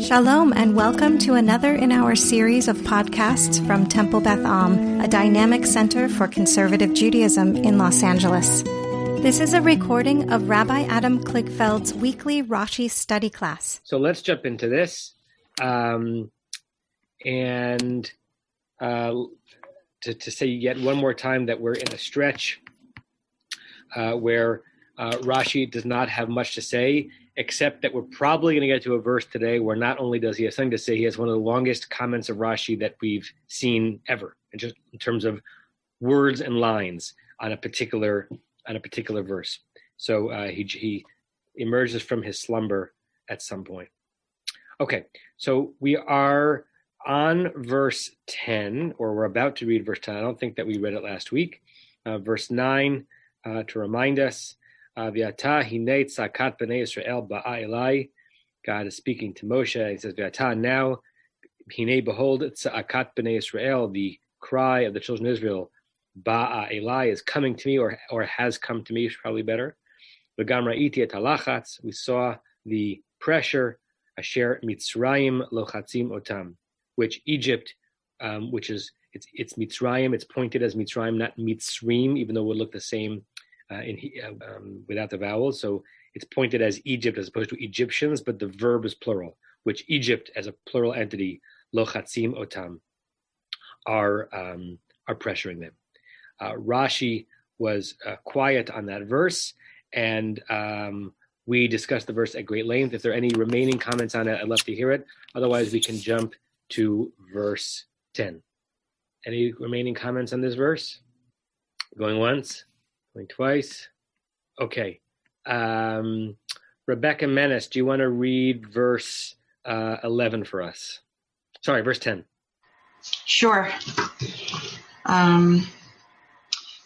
Shalom and welcome to another in our series of podcasts from Temple Beth Am, a dynamic center for conservative Judaism in Los Angeles. This is a recording of Rabbi Adam Kligfeld's weekly Rashi study class. So let's jump into this. To say yet one more time that we're in a stretch where Rashi does not have much to say, except that we're probably going to get to a verse today where not only does he have something to say, he has one of the longest comments of Rashi that we've seen ever, and just in terms of words and lines on a particular verse. So he emerges from his slumber at some point. Okay, so we are on verse 10, or we're about to read verse 10. I don't think that we read it last week. Verse 9, to remind us, V'ata hinei tzakat b'nei Yisrael ba'a elai. God is speaking to Moshe. He says, V'ata, now, hinei, behold, tzakat b'nei Yisrael, the cry of the children of Israel, ba'a elai, is coming to me, or has come to me, is probably better. V'gam ra'iti et halachatz, we saw the pressure, asher Mitzrayim lochatzim otam, which Egypt, it's Mitzrayim, it's pointed as Mitzrayim, not Mitzrim, even though it would look the same without the vowels. So it's pointed as Egypt as opposed to Egyptians, but the verb is plural, which Egypt as a plural entity, lochatzim otam, are pressuring them. Rashi was quiet on that verse, and we discussed the verse at great length. If there are any remaining comments on it, I'd love to hear it. Otherwise, we can jump to verse 10. Any remaining comments on this verse? Going once? Going twice? Okay. Rebecca Menace, do you want to read verse 11 for us? Sorry, verse 10. Sure.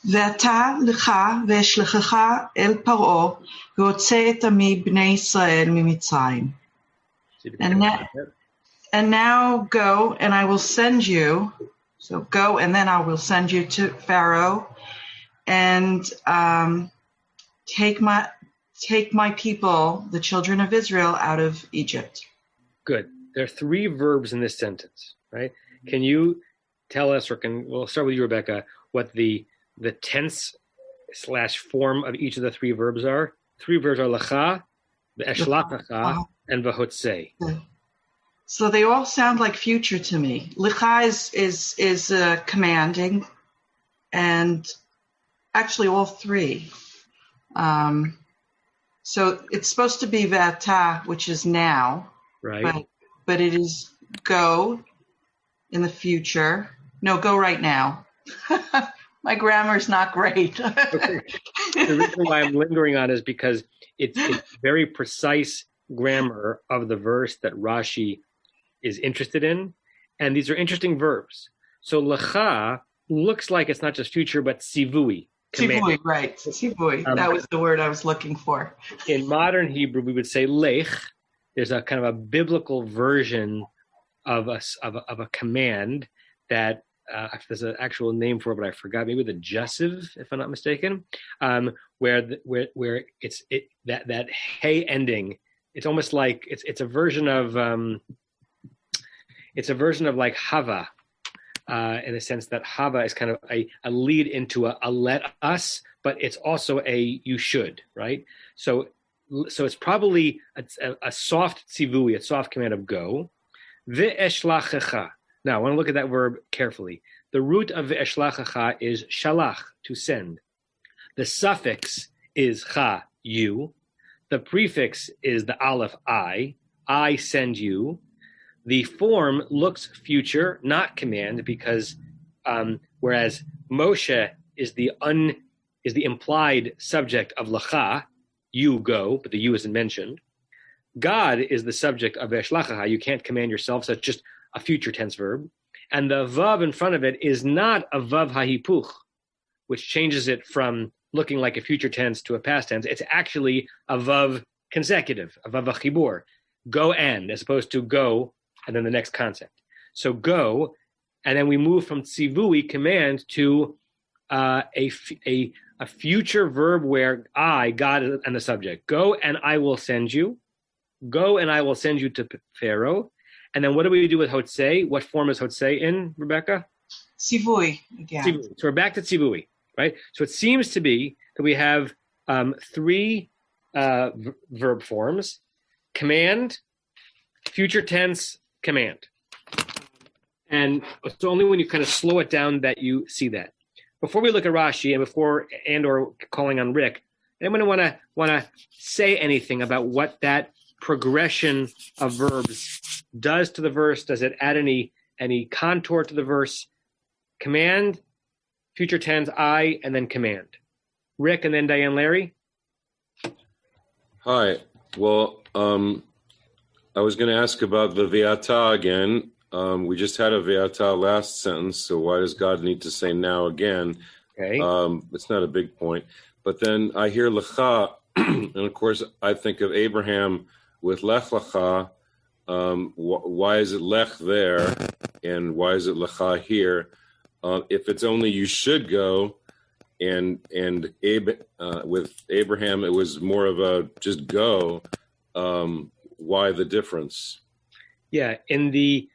ואתה לך ואשלחך אל פרעה והוצא את עמי בני ישראל ממצרים. And now go, and I will send you. So go, and then I will send you to Pharaoh, and take my people, the children of Israel, out of Egypt. Good. There are three verbs in this sentence, right? Can you tell us, we'll start with you, Rebecca, what the tense / form of each of the three verbs are? Three verbs are lecha, ve'eshlachacha, and v'hotzei. So they all sound like future to me. Lecha is commanding, and actually all three. So it's supposed to be vata, which is now, right? But it is go in the future. No, go right now. My grammar's not great. Okay. The reason why I'm lingering on is because it's very precise grammar of the verse that Rashi is interested in, and these are interesting verbs. So lecha looks like it's not just future, but sivui. Sivui, right? Sivui. That was the word I was looking for. In modern Hebrew, we would say lech. There's a kind of a biblical version of a command that there's an actual name for it, but I forgot. Maybe the jussive, if I'm not mistaken, where it's that hey ending. It's almost like it's a version of like hava, in the sense that hava is kind of a lead into a let us, but it's also a you should, right? So it's probably a soft tzivui, a soft command of go. Ve'eshlachecha. Now, I want to look at that verb carefully. The root of ve'eshlachecha is shalach, to send. The suffix is cha, you. The prefix is the aleph, I send you. The form looks future, not command, because whereas Moshe is the implied subject of lecha, you go, but the you isn't mentioned. God is the subject of ve'eshlachecha. You can't command yourself, so it's just a future tense verb. And the vav in front of it is not a vav hahipuch, which changes it from looking like a future tense to a past tense. It's actually a vav consecutive, a vav achibur. Go and, as opposed to go, and then the next concept. So go, and then we move from tzivui, command, to a future verb where I, God, and the subject. Go and I will send you. go and I will send you to Pharaoh. And then what do we do with Hotzei? What form is Hotzei in, Rebecca? Tzivui again. Tzivui. So we're back to Tzivui, right? So it seems to be that we have three verb forms: command, future tense, command. And it's only when you kind of slow it down that you see that. Before we look at Rashi or calling on Rick, anyone want to say anything about what that progression of verbs does to the verse? Does it add any contour to the verse? Command, future tense, I, and then command. Rick, and then Diane Larry. Hi. Well, I was going to ask about the Ve'ata again. We just had a Ve'ata last sentence, so why does God need to say now again? Okay. It's not a big point. But then I hear Lecha, and of course I think of Abraham with Lech Lecha. Why is it Lech there, and why is it Lecha here? If it's only you should go, and with Abraham it was more of a just go. Why the difference? Yeah, in the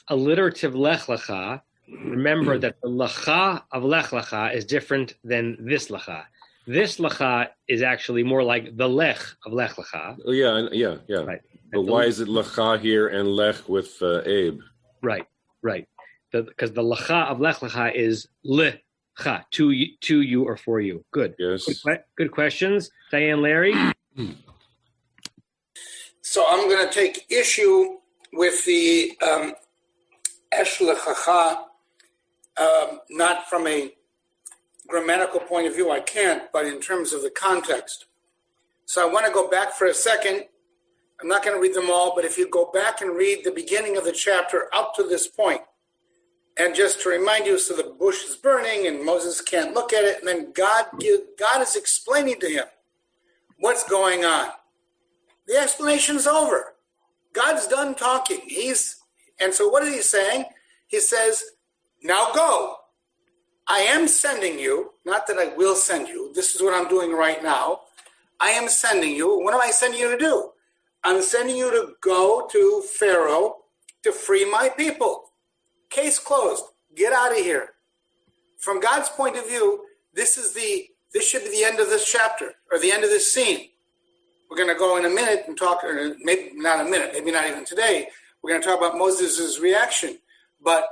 alliterative Lech Lecha, remember that the Lecha of Lech Lecha is different than this Lecha. This Lecha is actually more like the Lech of Lech Lecha. Oh, yeah. Right. But why is it Lecha here and Lech with Abe? Right. Because the Lecha of Lech Lecha is Lecha, to you or for you. Good. Yes. Good questions. Diane, Larry? So I'm going to take issue with the Esh Lechacha, not from a grammatical point of view, I can't, but in terms of the context. So I want to go back for a second. I'm not going to read them all, but if you go back and read the beginning of the chapter up to this point, and just to remind you, so the bush is burning and Moses can't look at it, and then God is explaining to him what's going on. The explanation's over. God's done talking. And so what is he saying? He says, now go. I am sending you, not that I will send you. This is what I'm doing right now. I am sending you. What am I sending you to do? I'm sending you to go to Pharaoh to free my people. Case closed. Get out of here. From God's point of view, this should be the end of this chapter, or the end of this scene. We're going to go in a minute and talk, or maybe not a minute, maybe not even today. We're going to talk about Moses' reaction. But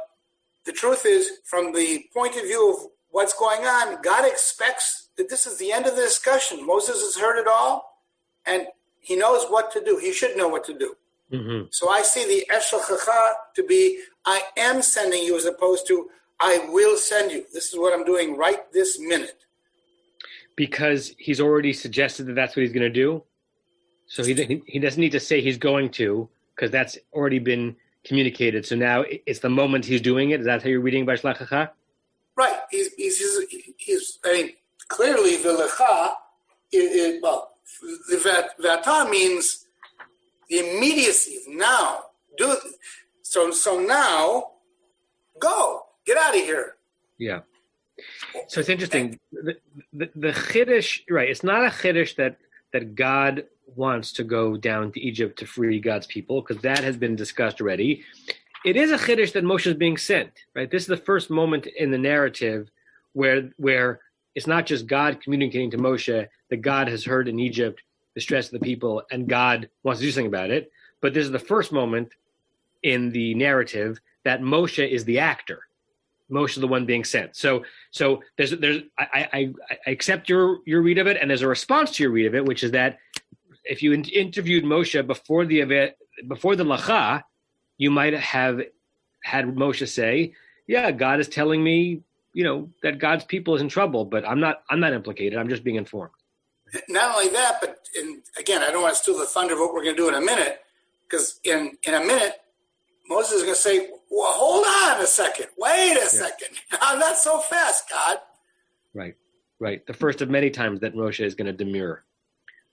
the truth is, from the point of view of what's going on, God expects that this is the end of the discussion. Moses has heard it all, and he knows what to do. He should know what to do. Mm-hmm. So I see the Esh Lechacha to be, I am sending you, as opposed to, I will send you. This is what I'm doing right this minute. Because he's already suggested that that's what he's going to do? So he doesn't need to say he's going to, because that's already been communicated. So now it's the moment he's doing it. Is that how you're reading B'Esh Lechacha? Right. He's clearly the Lecha, the Vata means the immediacy of now. Do it. So now, go. Get out of here. Yeah. So it's interesting. The Chiddush, right, it's not a Chiddush that God wants to go down to Egypt to free God's people, because that has been discussed already. It is a Chiddush that Moshe is being sent, right? This is the first moment in the narrative where it's not just God communicating to Moshe that God has heard in Egypt the stress of the people and God wants to do something about it. But this is the first moment in the narrative that Moshe is the actor. Moshe is the one being sent. So there's I accept your read of it, and there's a response to your read of it, which is that if you interviewed Moshe before the Lecha, you might have had Moshe say, "Yeah, God is telling me, that God's people is in trouble, but I'm not implicated. I'm just being informed." Not only that, but again, I don't want to steal the thunder of what we're going to do in a minute, because in a minute, Moses is going to say, well, hold on a second. Wait a second. Not so fast, God. Right. The first of many times that Moshe is going to demur.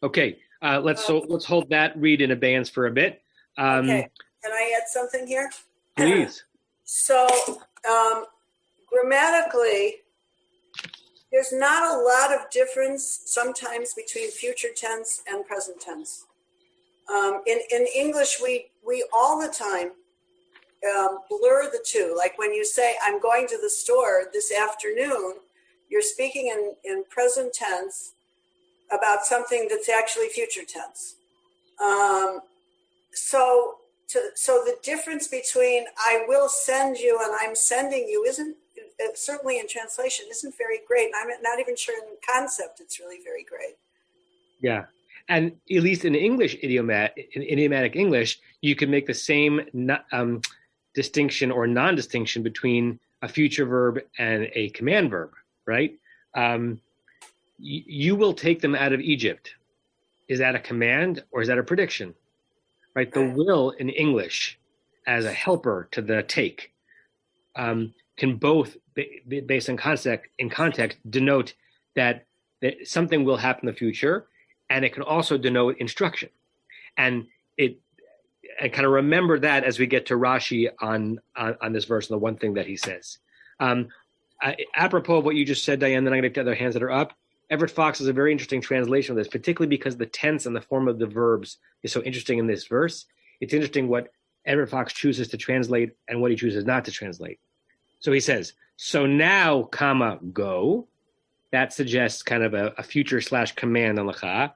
Okay, let's hold that read in abeyance for a bit. Okay. Can I add something here? Please. So, grammatically, there's not a lot of difference sometimes between future tense and present tense. In English, we all the time blur the two. Like when you say, I'm going to the store this afternoon, you're speaking in present tense about something that's actually future tense. So the difference between I will send you and I'm sending you isn't, certainly in translation, isn't very great. And I'm not even sure in concept it's really very great. Yeah. And at least in English, idiomatic English, you can make the same distinction or non-distinction between a future verb and a command verb, right? You will take them out of Egypt. Is that a command or is that a prediction? Right? The will in English as a helper to the take can both, based on context, denote that something will happen in the future, and it can also denote instruction. And kind of remember that as we get to Rashi on this verse and the one thing that he says. Apropos of what you just said, Diane, then I'm going to get the other hands that are up. Everett Fox is a very interesting translation of this, particularly because the tense and the form of the verbs is so interesting in this verse. It's interesting what Everett Fox chooses to translate and what he chooses not to translate. So he says, so now, comma, go. That suggests kind of a future / command on lecha.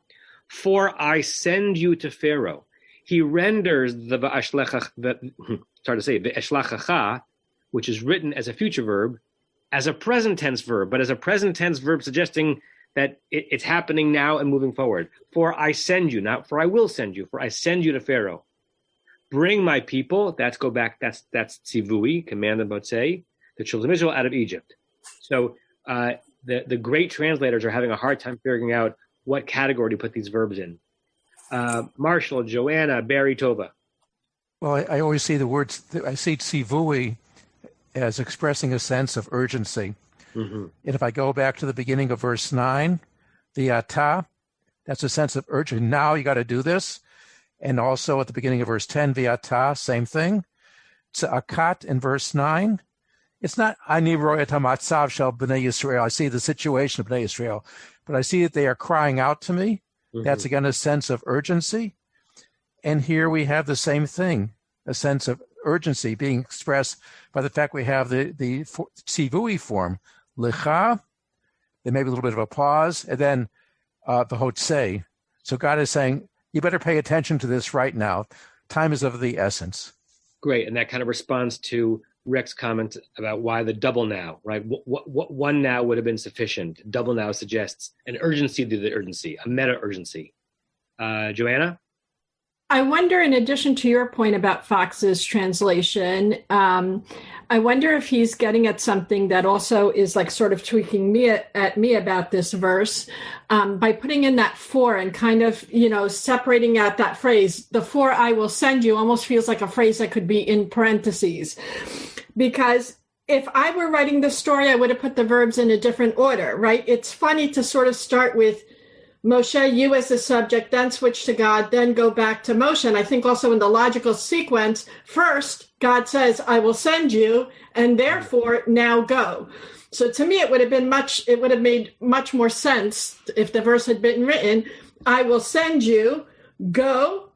For I send you to Pharaoh. He renders the ve'eshlachacha, which is written as a future verb, as a present tense verb, but as a present tense verb suggesting that it's happening now and moving forward. For I send you, not for I will send you, for I send you to Pharaoh. Bring my people, that's tzivui, command and motzei, the children of Israel out of Egypt. So the great translators are having a hard time figuring out what category to put these verbs in. Marshall, Joanna, Barry, Tova. Well, I always see the words, I see tzivui as expressing a sense of urgency. Mm-hmm. And if I go back to the beginning of verse 9, the ata, that's a sense of urgency. Now you got to do this. And also at the beginning of verse 10, viata, same thing. Tza'akat in verse 9. It's not, ani ro'eh et hamatzav shel b'nei Yisrael. I see the situation of b'nei Yisrael, but I see that they are crying out to me. Mm-hmm. That's again a sense of urgency. And here we have the same thing, a sense of urgency being expressed by the fact we have the tzivui form, licha, there may be a little bit of a pause, and then the hotzei. So God is saying, you better pay attention to this right now. Time is of the essence. Great, and that kind of responds to Rick's comment about why the double now, right? What one now would have been sufficient. Double now suggests an urgency to the urgency, a meta urgency. Joanna? I wonder, in addition to your point about Fox's translation, I wonder if he's getting at something that also is like sort of tweaking at me about this verse by putting in that for and kind of, separating out that phrase. The for I will send you almost feels like a phrase that could be in parentheses. Because if I were writing this story, I would have put the verbs in a different order, right? It's funny to sort of start with Moshe, you as the subject, then switch to God, then go back to Moshe. And I think also in the logical sequence, first, God says, I will send you, and therefore now go. So to me, it would have made much more sense if the verse had been written, I will send you, go,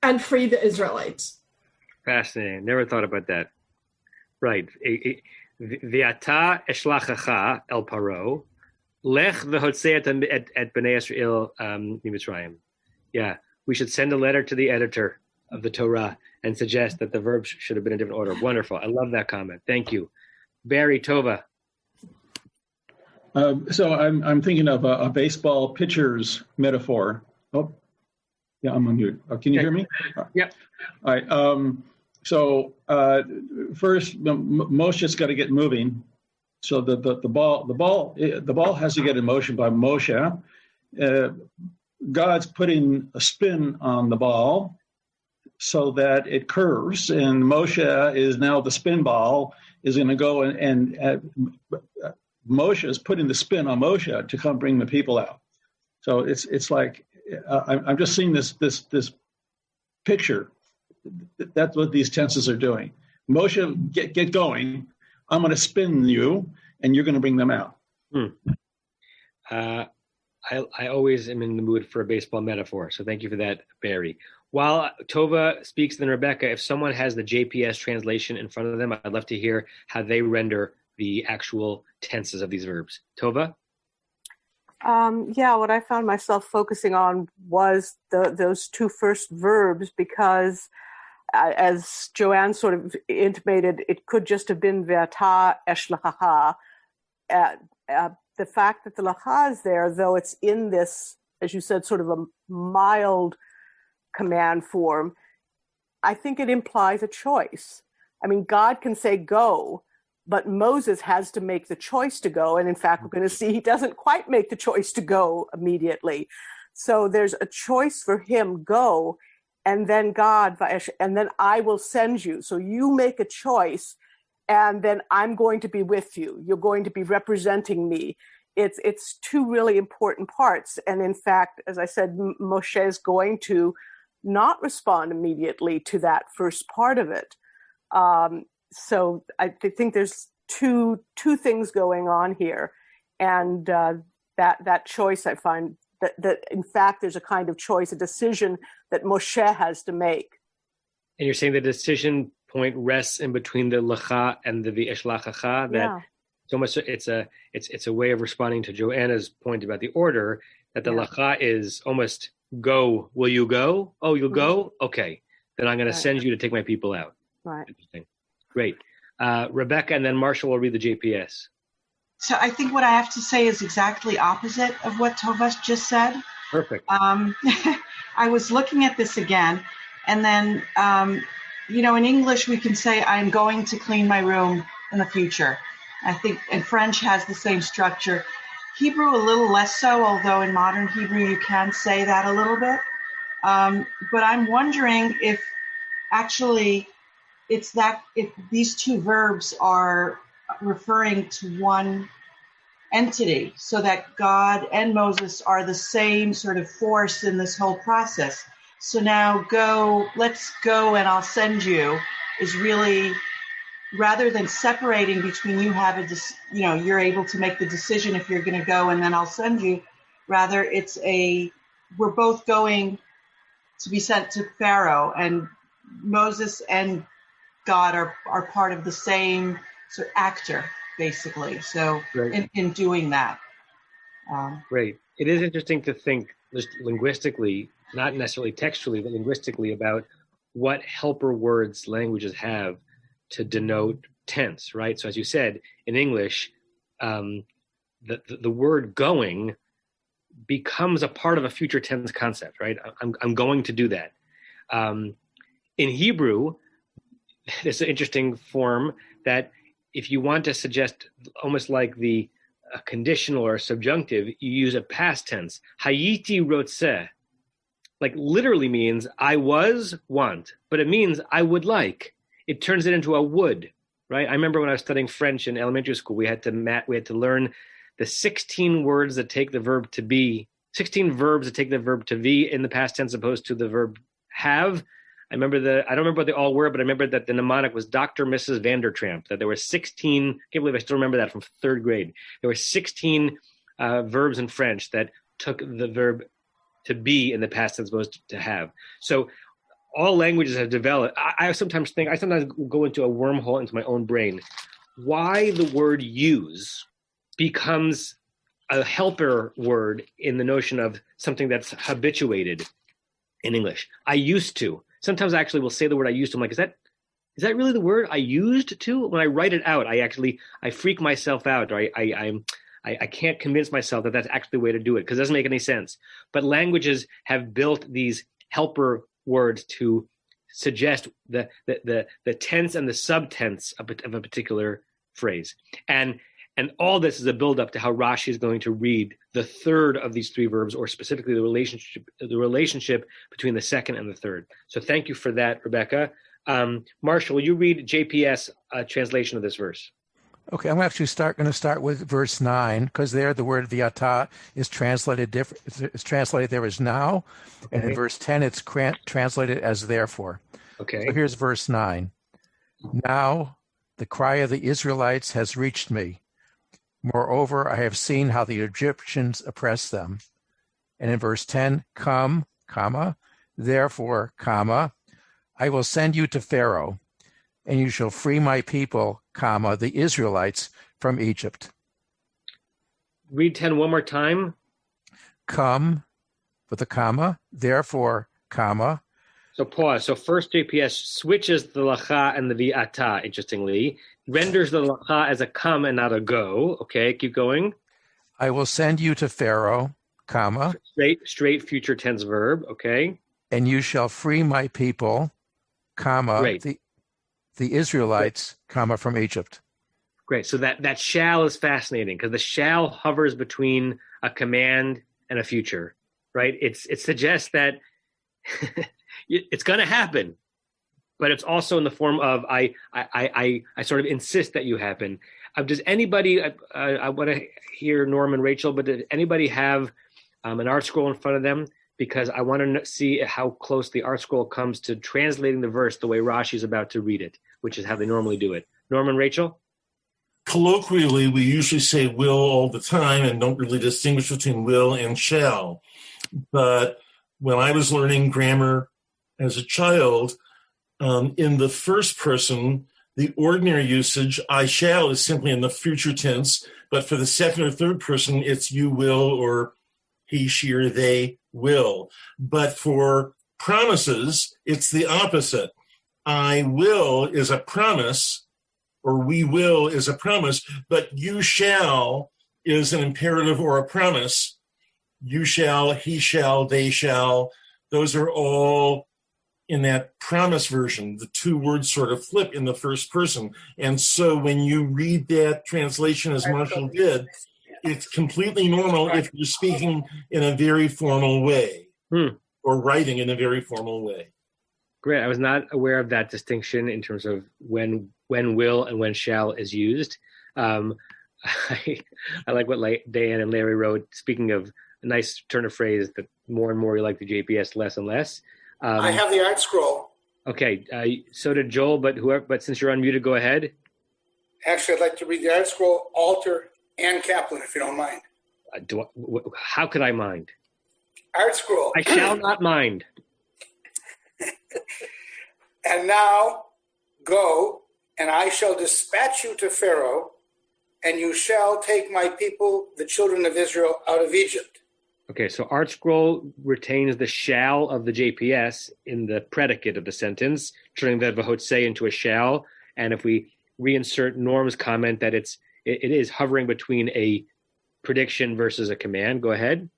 and free the Israelites. Fascinating. Never thought about that. Right. V'ata eshlachacha el paro. Lech v'hotzei et b'nei Yisrael mitzrayim. Yeah, we should send a letter to the editor of the Torah and suggest that the verbs should have been in a different order. Wonderful. I love that comment. Thank you. Barry, Tova. So I'm thinking of a baseball pitcher's metaphor. Oh, yeah, I'm on mute. Can you hear me? Yeah. All right. So first, Moshe's got to get moving. So the ball has to get in motion by Moshe. God's putting a spin on the ball so that it curves, and Moshe is now the spin ball is going to go and Moshe is putting the spin on Moshe to come bring the people out. So it's like I'm just seeing this picture. That's what these tenses are doing. Moshe, get going. I'm going to spin you, and you're going to bring them out. I always am in the mood for a baseball metaphor, so thank you for that, Barry. While Tova speaks, then Rebecca, if someone has the JPS translation in front of them, I'd love to hear how they render the actual tenses of these verbs. Tova? What I found myself focusing on was those two first verbs, because as Joanne sort of intimated, it could just have been ve'ata eshlachacha. The fact that the lacha is there, though it's in this, as you said, sort of a mild command form, I think it implies a choice. I mean, God can say go, but Moses has to make the choice to go. And in fact, we're going to see he doesn't quite make the choice to go immediately. So there's a choice for him, go, and then God, and then I will send you. So you make a choice, and then I'm going to be with you. You're going to be representing me. It's two really important parts. And in fact, as I said, Moshe is going to not respond immediately to that first part of it. So I think there's two things going on here, and that choice, I find that in fact there's a kind of choice, a decision that Moshe has to make. And you're saying the decision point rests in between the lacha and the v'eshlachacha. That so much it's a way of responding to Joanna's point about the order. That the lacha is almost go. Will you go? Oh, you'll go. Okay, then I'm going to send you to take my people out. Right. Interesting. Great. Rebecca, and then Marshall will read the JPS. So I think what I have to say is exactly opposite of what Tovas just said. Perfect. I was looking at this again, and then, in English we can say, I'm going to clean my room in the future. I think, and French has the same structure. Hebrew a little less so, although in modern Hebrew you can say that a little bit. But I'm wondering if actually it's that if these two verbs are referring to one entity, so that God and Moses are the same sort of force in this whole process. So now let's go and I'll send you is really, rather than separating between you're able to make the decision if you're going to go and then I'll send you, rather we're both going to be sent to Pharaoh, and Moses and God are part of the same sort of actor, basically. So in doing that. Great. It is interesting to think just linguistically, not necessarily textually, but linguistically, about what helper words languages have to denote tense, right? So as you said, in English, the word going becomes a part of a future tense concept, right? I'm going to do that. In Hebrew, there's an interesting form that if you want to suggest almost like a conditional or a subjunctive, you use a past tense. Hayiti rotzeh, like literally means I want, but it means I would like. It turns it into a would, right? I remember when I was studying French in elementary school, we had to learn the 16 words that take the verb to be, 16 verbs that take the verb to be in the past tense opposed to the verb have. I don't remember what they all were, but I remember that the mnemonic was Dr. Mrs. Vandertramp, that there were 16, I can't believe I still remember that from third grade. There were 16 verbs in French that took the verb to be in the past tense opposed to have. So all languages have developed. I sometimes go into a wormhole into my own brain. Why the word use becomes a helper word in the notion of something that's habituated in English. I used to. Sometimes I actually will say the word I used to. I'm like, is that really the word I used to? When I write it out, I freak myself out, or I can't convince myself that that's actually the way to do it because it doesn't make any sense. But languages have built these helper words to suggest the tense and the subtense of a particular phrase. And all this is a build-up to how Rashi is going to read the third of these three verbs, or specifically the relationship between the second and the third. So thank you for that, Rebecca. Marshall, will you read JPS translation of this verse? Okay, I'm actually going to start with verse 9, because there the word viata is translated different. It's translated there as now, and in verse 10 it's translated as therefore. Okay. So here's verse 9. Now the cry of the Israelites has reached me. Moreover, I have seen how the Egyptians oppress them. And in verse 10, come, comma, therefore, comma, I will send you to Pharaoh, and you shall free my people, comma, the Israelites, from Egypt. Read 10 one more time. Come, with a comma, therefore, comma. So pause. So first JPS switches the lacha and the vi'ata, interestingly. Renders the lacha as a come and not a go. Okay, keep going. I will send you to Pharaoh, comma. Straight future tense verb, okay. And you shall free my people, comma, the Israelites, comma, from Egypt. Great. So that shall is fascinating because the shall hovers between a command and a future, right? It suggests that it's going to happen, but it's also in the form of I sort of insist that you happen. Does anybody? I want to hear Norm and Rachel, but does anybody have an art scroll in front of them? Because I want to see how close the art scroll comes to translating the verse the way Rashi is about to read it, which is how they normally do it. Norm and Rachel? Colloquially, we usually say will all the time and don't really distinguish between will and shall. But when I was learning grammar as a child, in the first person, the ordinary usage, I shall, is simply in the future tense. But for the second or third person, it's you will or he, she, or they will. But for promises, it's the opposite. I will is a promise, or we will is a promise, but you shall is an imperative or a promise. You shall, he shall, they shall. Those are all in that promise version. The two words sort of flip in the first person. And so when you read that translation as Marshall did, it's completely normal if you're speaking in a very formal way or writing in a very formal way. Great. I was not aware of that distinction in terms of when will and when shall is used. I like what Dan and Larry wrote. Speaking of a nice turn of phrase that more and more you like the JPS, less and less. I have the art scroll. Okay. So did Joel, but since you're unmuted, go ahead. Actually, I'd like to read the art scroll, Alter and Kaplan, if you don't mind. How could I mind? Art scroll. I shall not mind. And now go, and I shall dispatch you to Pharaoh, and you shall take my people, the children of Israel, out of Egypt. Okay, so Art Scroll retains the shall of the JPS in the predicate of the sentence, turning the v'hotzei into a shall. And if we reinsert Norm's comment that it is hovering between a prediction versus a command, go ahead.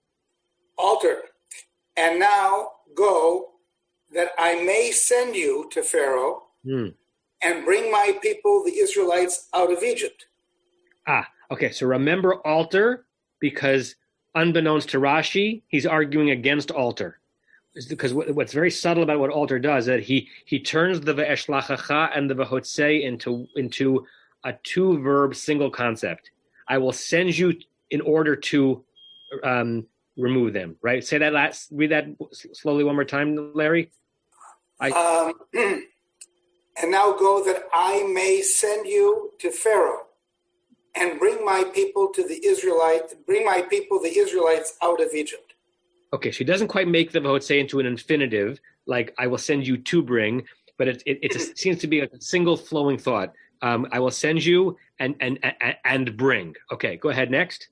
Alter, and now go, that I may send you to Pharaoh and bring my people, the Israelites, out of Egypt. Okay, so remember alter, because unbeknownst to Rashi, he's arguing against alter. Because what's very subtle about what alter does is that he turns the ve'eshlachacha and the v'hotzei into a two-verb single concept. I will send you in order to remove them, right? Say that read that slowly one more time, Larry. And now go, that I may send you to Pharaoh and bring my people, the Israelites out of Egypt. Okay, so he doesn't quite make the v'hotzei into an infinitive, like I will send you to bring, but it seems to be a single flowing thought. I will send you and bring. Okay, go ahead, next.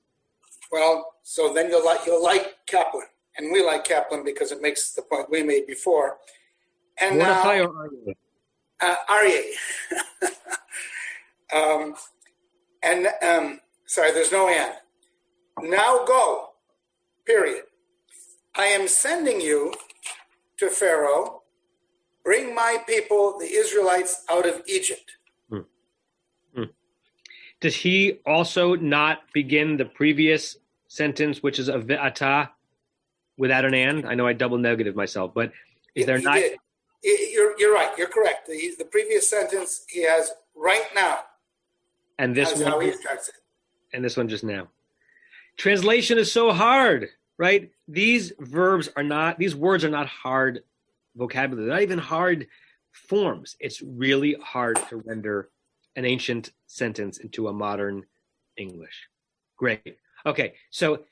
Well, so then you'll like Kaplan, and we like Kaplan because it makes the point we made before. And Mordechai now, or Aryeh? Aryeh. Sorry, there's no and. Now go, period. I am sending you to Pharaoh. Bring my people, the Israelites, out of Egypt. Does he also not begin the previous sentence, which is a ve'ata, without an and? I know I double negative myself, but is there not? You're right. You're correct. The previous sentence he has right now. And this one, how he starts it. And this one just now. Translation is so hard, right? These words are not hard vocabulary. They're not even hard forms. It's really hard to render an ancient sentence into a modern English. Great. Okay, so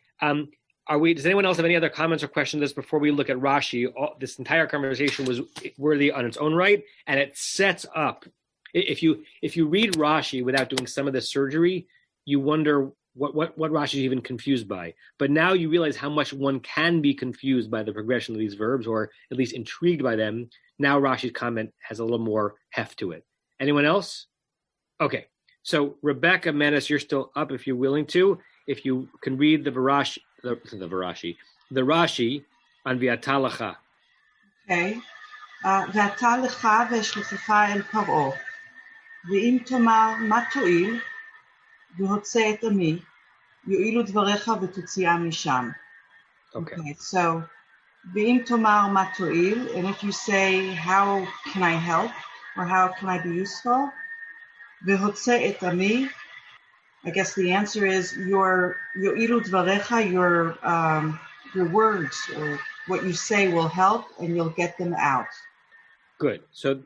Does anyone else have any other comments or questions on this before we look at Rashi? This entire conversation was worthy on its own right, and it sets up. If you read Rashi without doing some of the surgery, you wonder what Rashi is even confused by. But now you realize how much one can be confused by the progression of these verbs, or at least intrigued by them. Now Rashi's comment has a little more heft to it. Anyone else? Okay. So Rebecca Menace, you're still up if you're willing to. If you can read the Rashi on V'ata lecha. Okay. V'ata lecha ve'shlichecha el paro. Ve'im tomar ma to'il v'hotzeh et ami yo'ilu dvarecha v'totzi'am misham. Okay. So ve'im tomar ma to'il, and if you say, how can I help, or how can I be useful? V'hotzeh et ami, I guess the answer is your yo'ilu dvarecha, your words or what you say will help, and you'll get them out. Good. So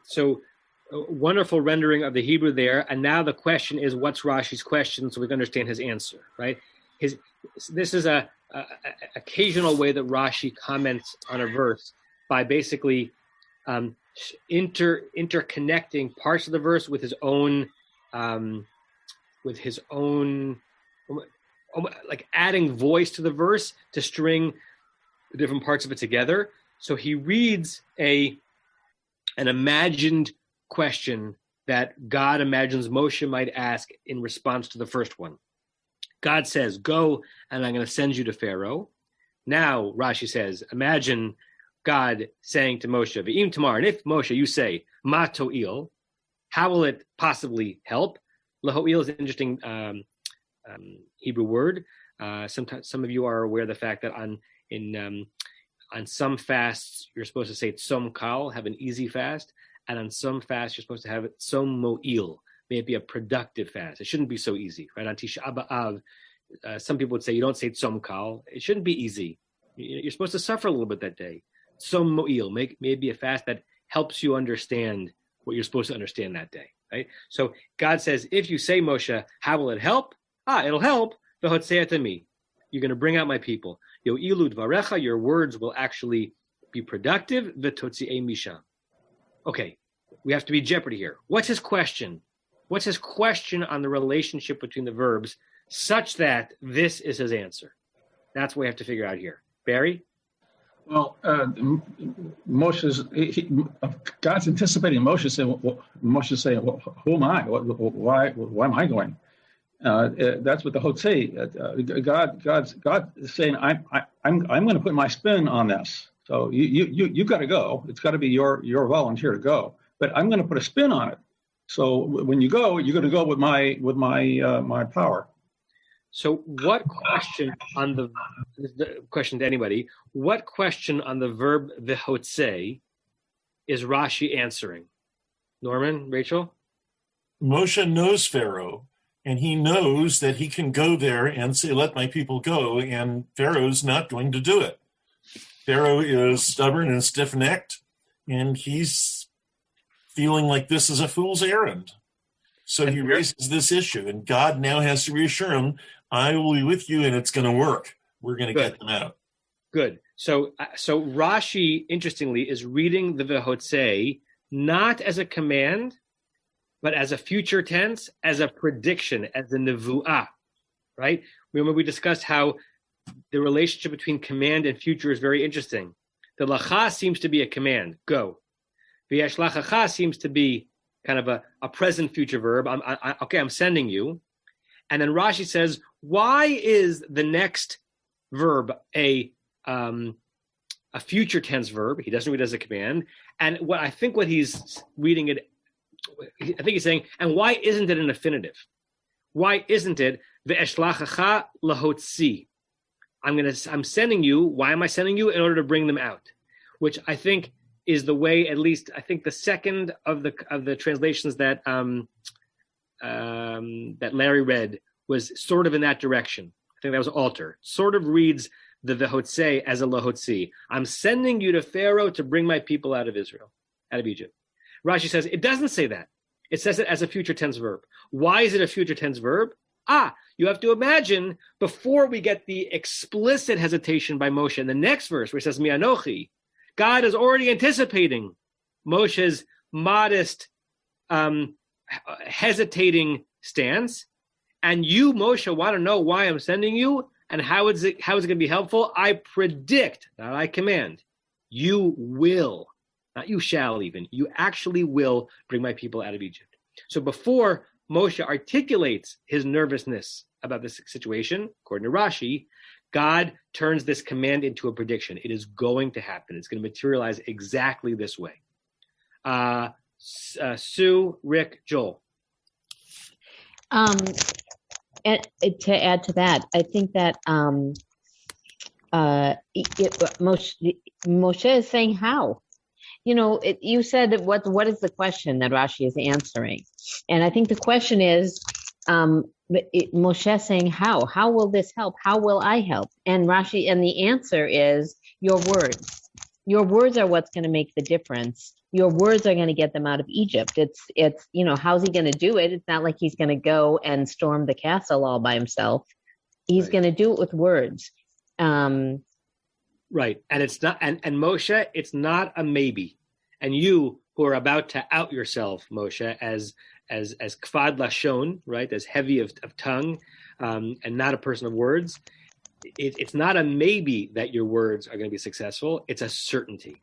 wonderful rendering of the Hebrew there. And now the question is, what's Rashi's question, so we can understand his answer, right? This is a occasional way that Rashi comments on a verse by basically interconnecting parts of the verse with his own. Like adding voice to the verse to string the different parts of it together. So he reads an imagined question that God imagines Moshe might ask in response to the first one. God says, go, and I'm going to send you to Pharaoh. Now, Rashi says, imagine God saying to Moshe, V'im tamar, and if Moshe, you say, ma to'il, how will it possibly help? Laho'il is an interesting Hebrew word. Sometimes some of you are aware of the fact that on some fasts you're supposed to say tzom kal, have an easy fast, and on some fasts you're supposed to have tzom mo'il, may it be a productive fast. It shouldn't be so easy, right? On Tisha B'Av, some people would say you don't say tzom kal. It shouldn't be easy. You're supposed to suffer a little bit that day. Tzom mo'il, may be a fast that helps you understand what you're supposed to understand that day. Right? So God says, if you say, Moshe, how will it help? It'll help. You're going to bring out my people. Yo'ilu dvarecha, your words will actually be productive. V'totzi'ei misham. Okay, we have to be Jeopardy here. What's his question? What's his question on the relationship between the verbs such that this is his answer? That's what we have to figure out here. Barry? Well, God's anticipating Moshe saying, who am I? Why am I going? That's what the Hotzeh. God is saying, I'm going to put my spin on this. So you've got to go. It's got to be your volunteer to go. But I'm going to put a spin on it. So when you go, you're going to go with my power. So what question on the question to anybody, what question on the verb v'hotzeh is Rashi answering? Norman, Rachel? Moshe knows Pharaoh, and he knows that he can go there and say, let my people go, and Pharaoh's not going to do it. Pharaoh is stubborn and stiff-necked, and he's feeling like this is a fool's errand. So he raises this issue, and God now has to reassure him, I will be with you, and it's going to work. We're going to get them out. Good. So Rashi, interestingly, is reading the V'hotzeh not as a command, but as a future tense, as a prediction, as a nevuah, right? Remember we discussed how the relationship between command and future is very interesting. The lacha seems to be a command, go. V'yashlachacha seems to be kind of a present future verb. I'm sending you. And then Rashi says, why is the next verb a future tense verb? He doesn't read it as a command. And what he's reading it, I think he's saying, and why isn't it an infinitive? Why isn't it ve'eshlachacha lahotzi? I'm sending you. Why am I sending you? In order to bring them out, which I think is the way. At least I think the second of the translations that that Larry read was sort of in that direction. I think that was Alter. Sort of reads the V'hotzeh as a lahotzi. I'm sending you to Pharaoh to bring my people out of Egypt. Rashi says it doesn't say that. It says it as a future tense verb. Why is it a future tense verb? You have to imagine, before we get the explicit hesitation by Moshe in the next verse, where it says, Mi'anochi, God is already anticipating Moshe's modest, hesitating stance. And you, Moshe, want to know why I'm sending you and how is it going to be helpful? I predict, not I command, you will, not you shall even, you actually will bring my people out of Egypt. So before Moshe articulates his nervousness about this situation, according to Rashi, God turns this command into a prediction. It is going to happen. It's going to materialize exactly this way. Sue, Rick, Joel. And to add to that, I think that Moshe is saying how. You said what is the question that Rashi is answering? And I think the question is, Moshe saying how? How will this help? How will I help? And Rashi, and the answer is your words. Your words are what's going to make the difference. Your words are going to get them out of Egypt. It's how's he going to do it? It's not like he's going to go and storm the castle all by himself. He's going to do it with words. Right. And it's not, and Moshe, it's not a maybe. And you who are about to out yourself, Moshe, as kvad lashon, right, as heavy of tongue, and not a person of words, it's not a maybe that your words are going to be successful. It's a certainty.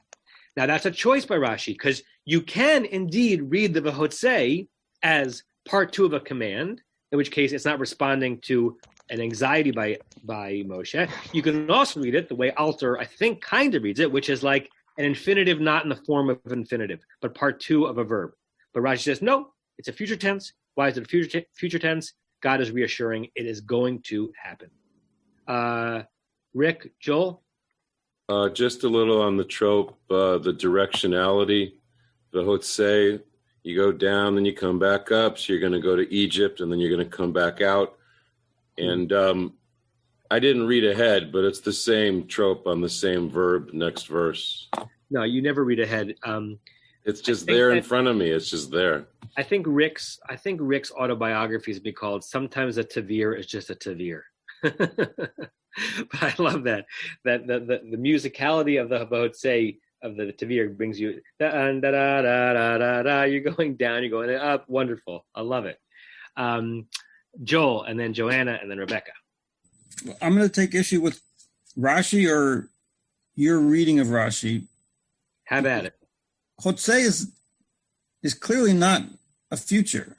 Now that's a choice by Rashi, because you can indeed read the V'hotzei as part 2 of a command, in which case it's not responding to an anxiety by Moshe. You can also read it the way Alter, I think, kind of reads it, which is like an infinitive not in the form of infinitive, but part 2 of a verb. But Rashi says, no, it's a future tense. Why is it a future tense? God is reassuring it is going to happen. Rick, Joel? Just a little on the trope, the directionality. The Hotzei, you go down, then you come back up. So you're going to go to Egypt, and then you're going to come back out. And I didn't read ahead, but it's the same trope on the same verb next verse. No, you never read ahead. It's just there in front of me. It's just there. I think Rick's autobiography has been called "Sometimes a Tavir is just a Tavir." But I love that the musicality of the Hotzei of the Tavir brings you da da da da da da. You're going down, you're going up. Wonderful. I love it. Joel, and then Joanna, and then Rebecca. I'm going to take issue with Rashi or your reading of Rashi. Have at it. Hotzei is clearly not a future.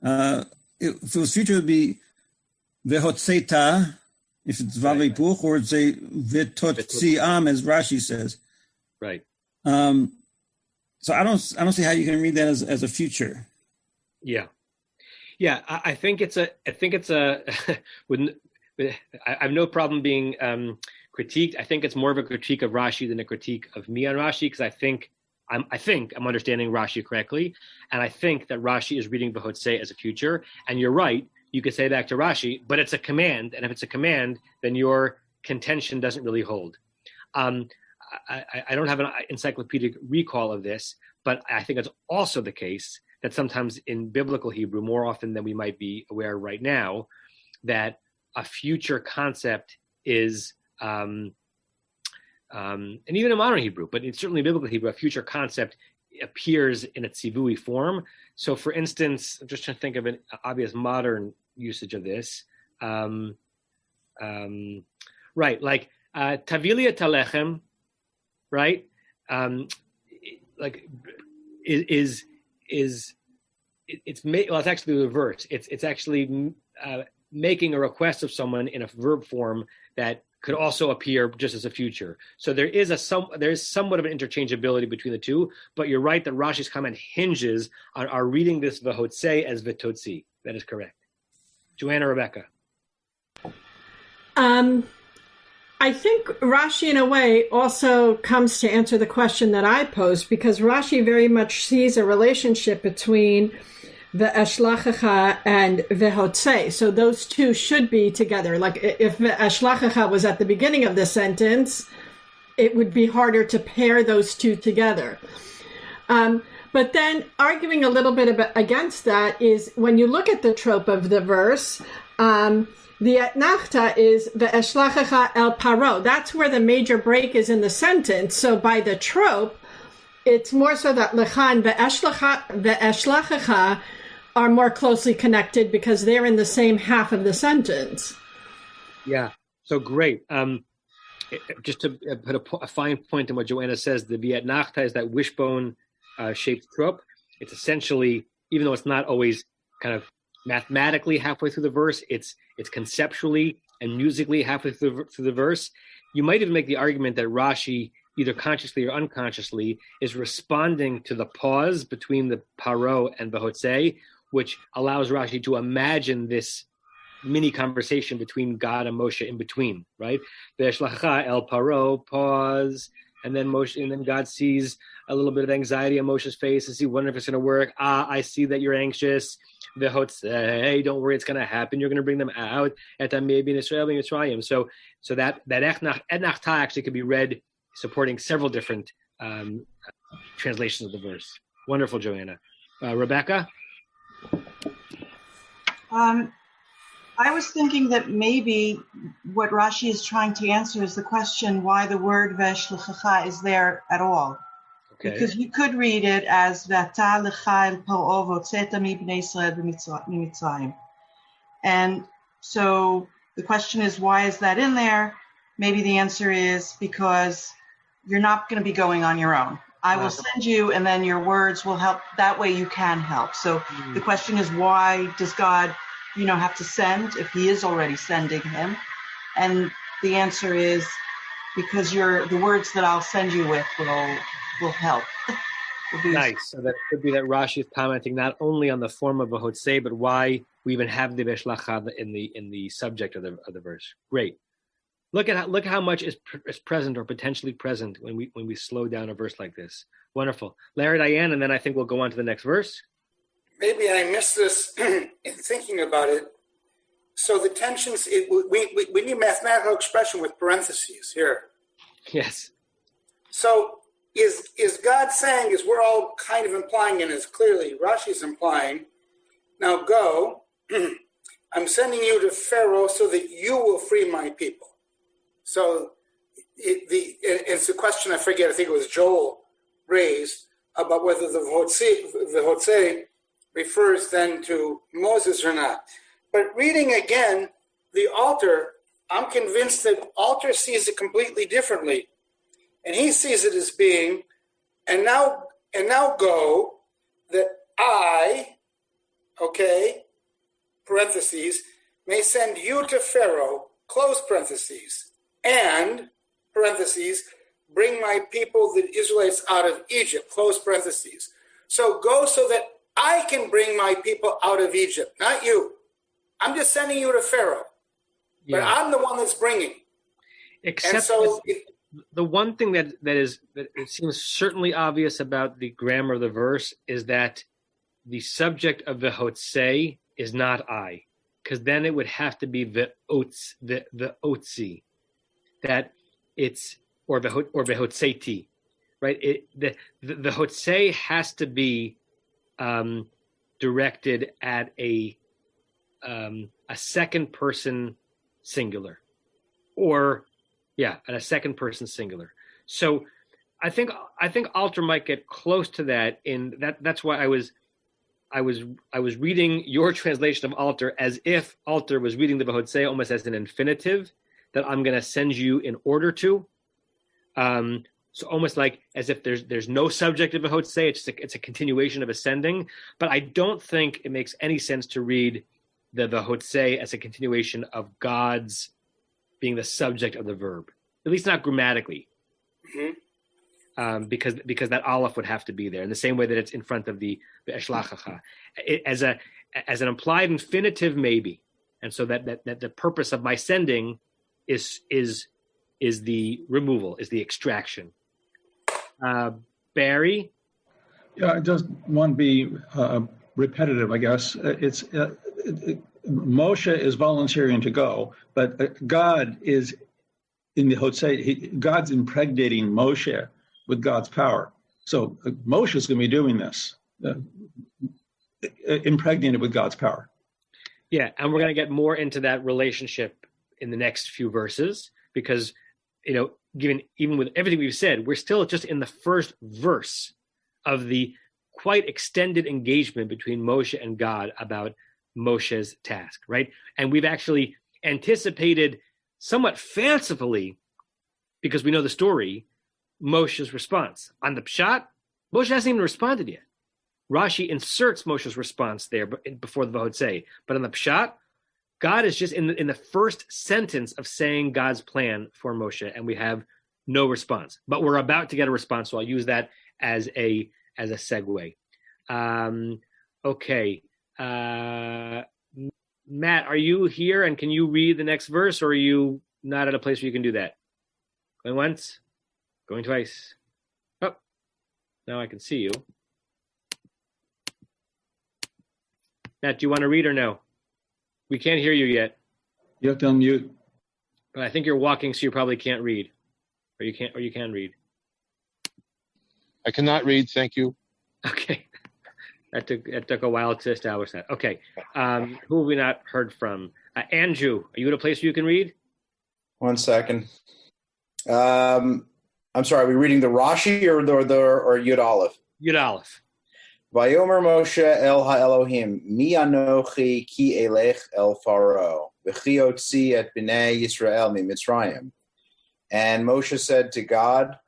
If it was future, it would be Vehotzeita, if it's Vavipuch, or it's a Vetotziam, as Rashi says. Right. So I don't see how you can read that as a future. Yeah. Yeah, I think it's a I have no problem being critiqued. I think it's more of a critique of Rashi than a critique of me on Rashi, because I think I'm understanding Rashi correctly, and I think that Rashi is reading V'hotzei as a future. And you're right. You could say back to Rashi, but it's a command, and if it's a command, then your contention doesn't really hold. I don't have an encyclopedic recall of this, but I think it's also the case that sometimes in biblical Hebrew, more often than we might be aware right now, that a future concept is, and even in modern Hebrew, but it's certainly biblical Hebrew, a future concept appears in a tzivui form. So for instance, I'm just trying to think of an obvious modern usage of this. Right, like Tavilia Talechem, right? It's actually the reverse. It's actually making a request of someone in a verb form that could also appear just as a future. So there is somewhat of an interchangeability between the two, but you're right that Rashi's comment hinges on our reading this V'hotzei as V'totzi. That is correct. Joanna, Rebecca. I think Rashi, in a way, also comes to answer the question that I posed, because Rashi very much sees a relationship between the Eshlachacha and V'hotzei. So those two should be together. Like if Eshlachacha was at the beginning of the sentence, it would be harder to pair those two together. But But then arguing a little bit against that is when you look at the trope of the verse, the etnachta is ve'eshlachecha el paro. That's where the major break is in the sentence. So by the trope, it's more so that lecha and ve'eshlachecha are more closely connected because they're in the same half of the sentence. Yeah, so great. Just to put a fine point on what Joanna says, the Vietnachta is that wishbone-shaped trope. It's essentially, even though it's not always kind of mathematically halfway through the verse, it's conceptually and musically halfway through the verse. You might even make the argument that Rashi, either consciously or unconsciously, is responding to the pause between the paro and the hotzei, which allows Rashi to imagine this mini conversation between God and Moshe in between, right? Ve'eshlacha el paro, pause, and then Moshe, and then God sees a little bit of anxiety on Moshe's face. Does he wonder if it's going to work? I see that you're anxious. Hey, don't worry, it's going to happen. You're going to bring them out. Maybe in Israel, in Mitzrayim. So that etnachta actually could be read supporting several different translations of the verse. Wonderful, Joanna. Rebecca? I was thinking that maybe what Rashi is trying to answer is the question why the word ve'eshlechacha is there at all. Okay. Because you could read it as V'ata lecha el paro v'hotzeta mibnei Yisrael b'Mitzrayim. And so the question is, why is that in there? Maybe the answer is because you're not going to be going on your own. I will send you, and then your words will help. That way you can help. So the question is, why does God have to send if he is already sending him? And the answer is because the words that I'll send you with will help. Nice. So that could be that Rashi is commenting not only on the form of a hotzei, but why we even have the veshlacha in the subject of the verse. Great. Look at how much is present or potentially present when we slow down a verse like this. Wonderful. Larry, Diane, and then I think we'll go on to the next verse. Maybe I missed this in thinking about it. So the tensions, we need mathematical expression with parentheses here. Yes. So is God saying, as we're all kind of implying, and as clearly Rashi's implying, now go, I'm sending you to Pharaoh so that you will free my people. So it's a question, I forget, I think it was Joel raised, about whether the hotzei refers then to Moses or not. But reading again, the altar, I'm convinced that altar sees it completely differently. And he sees it as being, and now go, that I, parentheses, may send you to Pharaoh, close parentheses, and, parentheses, bring my people, the Israelites, out of Egypt, close parentheses. So go so that I can bring my people out of Egypt, not you. I'm just sending you to Pharaoh, but I'm the one that's bringing. Except, and so the one thing that it seems certainly obvious about the grammar of the verse is that the subject of the hotzei is not I, because then it would have to be the otzi, that it's or the hotzeiti, right? The hotzei has to be directed at a second person singular, at a second person singular. So I think altar might get close to that. That's why I was reading your translation of altar as if altar was reading the hotzei almost as an infinitive, that I'm going to send you in order to. So almost like as if there's no subject of a hotzei, it's a continuation of ascending. But I don't think it makes any sense to read the hotzei as a continuation of God's being the subject of the verb, at least not grammatically, because that aleph would have to be there in the same way that it's in front of the eshlachacha. As an implied infinitive, maybe, and so that the purpose of my sending is the removal, is the extraction. Barry? Yeah, I just want to be repetitive, I guess. Moshe is volunteering to go, but God is in the hotzei. God's impregnating Moshe with God's power. So Moshe is going to be doing this, impregnated with God's power. Yeah, and we're going to get more into that relationship in the next few verses because, given even with everything we've said, we're still just in the first verse of the quite extended engagement between Moshe and God about Moshe's task, right? And we've actually anticipated somewhat fancifully, because we know the story, Moshe's response. On the Pshat, Moshe hasn't even responded yet. Rashi inserts Moshe's response there before the Vahotzei. But on the Pshat, God is just in the first sentence of saying God's plan for Moshe, and we have no response. But we're about to get a response, so I'll use that as a segue. Okay. Matt, are you here, and can you read the next verse, or are you not at a place where you can do that? Going once, going twice. Oh, now I can see you. Matt, do you want to read or no? We can't hear you yet. You have to unmute. But I think you're walking, so you probably can't read. Or you can read. I cannot read, thank you. Okay. That took a while to establish that. Okay. Who have we not heard from? Andrew, are you at a place where you can read? 1 second. I'm sorry, are we reading the Rashi or Yud Aleph? Yud Aleph. Vayomer Moshe el ha-Elohim, mi anochi ki elech el Pharaoh, v'chi otzi et b'nei Yisrael mi Mitzrayim. And Moshe said to God,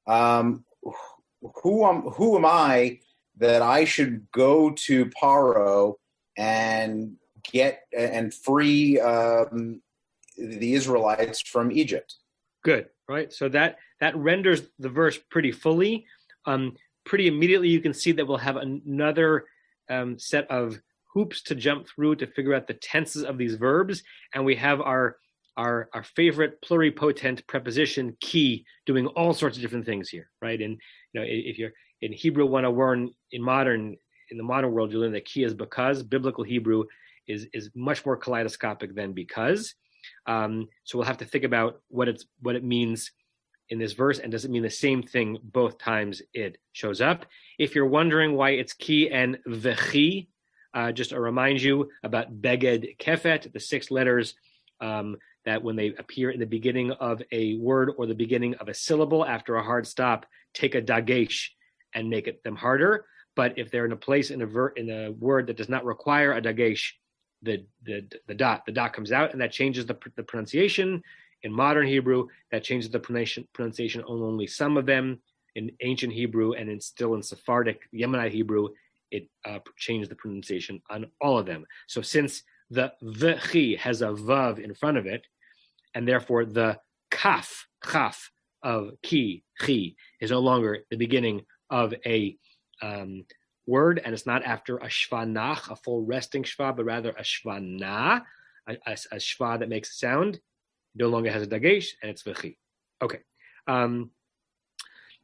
who am I that I should go to Paro and get and free the Israelites from Egypt? Good, right? So that renders the verse pretty fully. Pretty immediately, you can see that we'll have another set of hoops to jump through to figure out the tenses of these verbs, and we have our favorite pluripotent preposition ki doing all sorts of different things here, right? And if you're in Hebrew 101 in the modern world, you learn that ki is because. Biblical Hebrew is much more kaleidoscopic than because. So we'll have to think about what it means in this verse, and does it mean the same thing both times it shows up? If you're wondering why it's ki and v'chi, just to remind you about beged kefet, the 6 letters that when they appear in the beginning of a word or the beginning of a syllable after a hard stop, take a dagesh and make them harder. But if they're in a place in a word that does not require a dagesh, the dot comes out, and that changes the pronunciation. In modern Hebrew, that changes the pronunciation on only some of them. In ancient Hebrew and still in Sephardic Yemenite Hebrew, it changed the pronunciation on all of them. So since the v'chi has a vav in front of it, and therefore the kaf, chaf of ki, chi, is no longer the beginning of a word, and it's not after a shvanach, a full resting shva, but rather a shvana, a shva that makes a sound. No longer has a dagesh, and it's v'chi. Okay.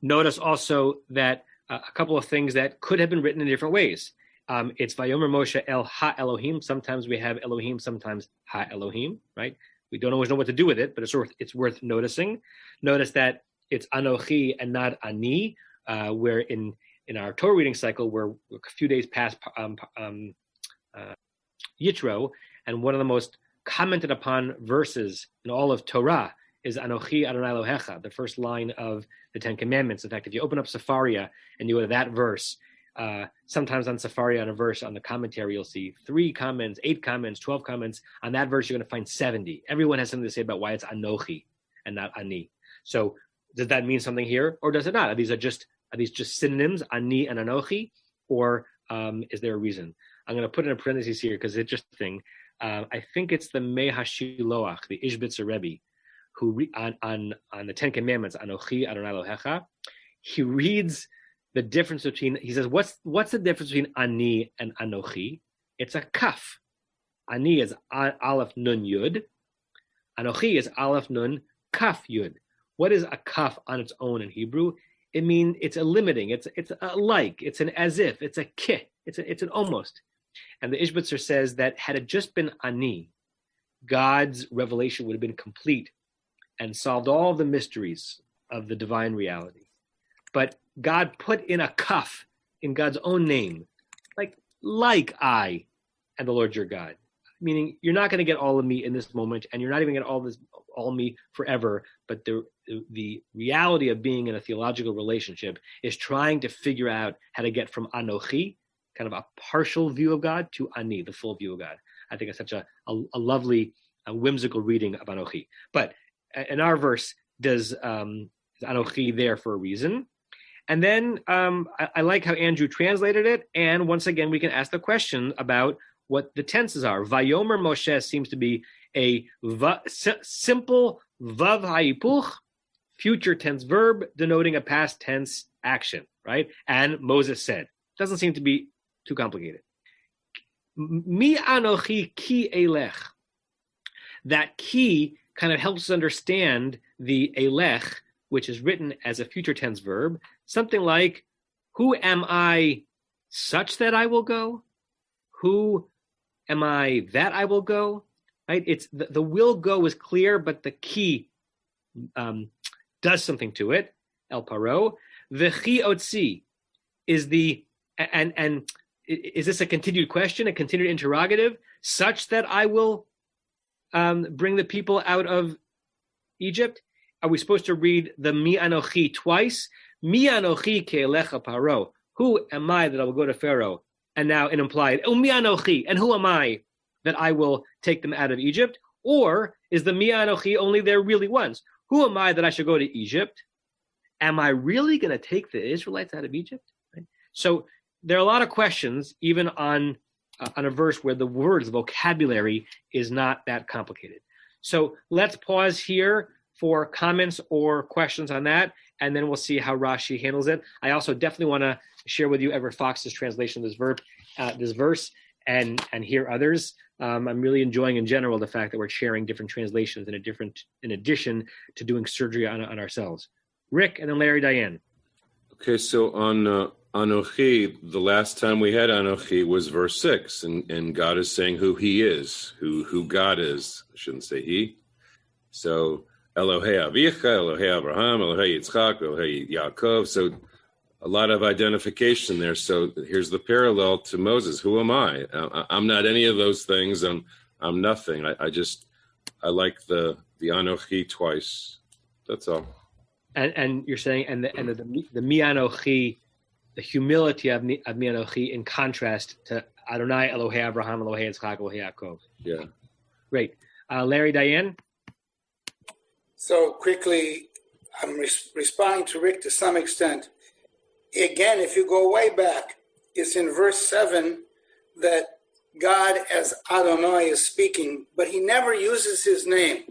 Notice also that a couple of things that could have been written in different ways. It's Vayomer Moshe el ha-Elohim. Sometimes we have Elohim, sometimes ha-Elohim, right? We don't always know what to do with it, but it's worth noticing. Notice that it's Anochi and not Ani, where in our Torah reading cycle, we're a few days past Yitro, and one of the most commented upon verses in all of Torah is Anochi Adonai Elohecha, the first line of the 10 Commandments. In fact, if you open up Sefaria and you go to that verse, sometimes on Sefaria on a verse on the commentary, you'll see 3 comments, 8 comments, 12 comments. On that verse, you're going to find 70. Everyone has something to say about why it's Anochi and not Ani. So does that mean something here, or does it not? Are these just synonyms, Ani and Anochi, or is there a reason? I'm going to put in a parenthesis here because it's interesting. I think it's the Mei HaShiloach, the Ishbitzer Rebbe, who on the 10 Commandments, Anochi Adonai Elohecha, he reads the difference between. He says, "What's the difference between Ani and Anochi? It's a kaf. Ani is Aleph Nun Yud. Anochi is Aleph Nun Kaf Yud. What is a kaf on its own in Hebrew? It means it's a limiting. It's a like. It's an as if. It's a ki. It's an almost." And the Ishbitzer says that had it just been Ani, God's revelation would have been complete and solved all the mysteries of the divine reality. But God put in a kaf in God's own name, like I am the Lord your God. Meaning you're not going to get all of me in this moment, and you're not even going to get all of me forever. But the reality of being in a theological relationship is trying to figure out how to get from Anochi, kind of a partial view of God, to Ani, the full view of God. I think it's such a lovely, whimsical reading of Anochi. But in our verse, does Anochi there for a reason? And then I like how Andrew translated it. And once again, we can ask the question about what the tenses are. Vayomer Moshe seems to be a simple vav ha'ipuch, future tense verb denoting a past tense action, right? And Moses said. Doesn't seem to be too complicated. Mi anochi ki elech. That ki kind of helps us understand the elech, which is written as a future tense verb, something like, who am I such that I will go? Who am I that I will go? Right? It's the will go is clear, but the ki does something to it. El paro. V'chi otzi is the and is this a continued question, a continued interrogative, such that I will bring the people out of Egypt? Are we supposed to read the mi anochi twice? Mi anochi ke'elecha paro. Who am I that I will go to Pharaoh? And now it implied, mi anochi, and who am I that I will take them out of Egypt? Or is the mi anochi only there really once? Who am I that I should go to Egypt? Am I really going to take the Israelites out of Egypt? Right? So there are a lot of questions, even on a verse where the words, vocabulary is not that complicated. So let's pause here for comments or questions on that, and then we'll see how Rashi handles it. I also definitely want to share with you Everett Fox's translation of this verse, and hear others. I'm really enjoying in general the fact that we're sharing different translations in addition to doing surgery on ourselves. Rick, and then Larry Diane. Okay, so on Anochi, the last time we had Anochi was verse 6, and God is saying who he is, who God is. I shouldn't say he. So Elohei Avicha, Elohei Abraham, Elohei Yitzchak, Elohei Yaakov. So a lot of identification there. So here's the parallel to Moses. Who am I? I'm not any of those things. I'm nothing. I like the Anochi twice. That's all. And you're saying, and the mi anochi, the humility of mi anochi, in contrast to Adonai, Elohei Abraham, Elohei Yitzchak, Elohei Yaakov. Yeah. Great. Larry Diane? So quickly, I'm responding to Rick to some extent. Again, if you go way back, it's in verse 7 that God as Adonai is speaking, but he never uses his name